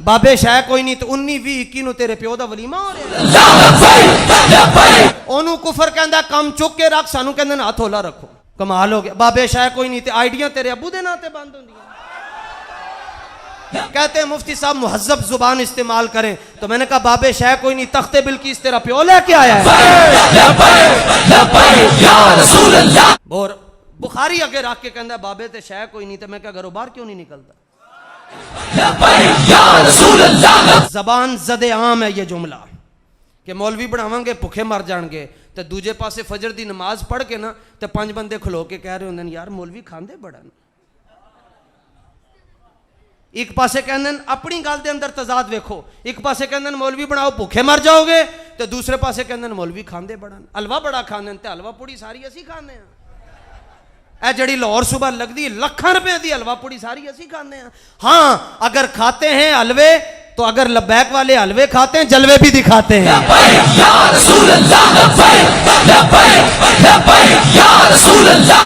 بابے شاہ کوئی نہیں تو 19-20-21 نو تیرے پیو دا ولیمہ ہو رہا انہوں کفر کہندا کم چک کے رکھ سانو کہندے ہاتھ ہولا رکھو کمال ہو گیا بابے شاہ کوئی نہیں تے آئیڈیاں تیرے ابو دے ناتے بند ہوندی کہتے ہیں مفتی صاحب مہذب زبان استعمال کریں تو میں نے کہا بابے شاہ کوئی نہیں تخت بلقیس تیرا پیو لے کے آیا ہے اور بخاری اگے رکھ کے کہندا بابے تے شاہ کوئی نہیں تے میں کہا گھروں باہر کیوں نہیں نکلتا زبان زد عام ہے یہ جملہ کہ مولوی بناواں گے بھوکے مر جان گے تے دوجے پاسے فجر دی نماز پڑھ کے نا تے 5 بندے کھلو کے کہہ رہے ہوندے یار مولوی کھاندے بڑن ایک پاسے کہندے اپنی گل دے اندر تضاد ویکھو ایک پاسے کہندے مولوی بناؤ بھوکے مر جاؤ گے تے دوسرے پاسے کہندے مولوی کھاندے بڑن حلوہ بڑا کھاندے تے حلوہ پوڑی ساری اسی کھاندے ہیں اے جڑی لاہور صبح لگدی لکھاں روپے دی حلوہ پوڑی ساری اسی کھاندے ہیں ہاں اگر کھاتے ہیں حلوے تو اگر لبیک والے حلوے کھاتے ہیں جلوے بھی دکھاتے ہیں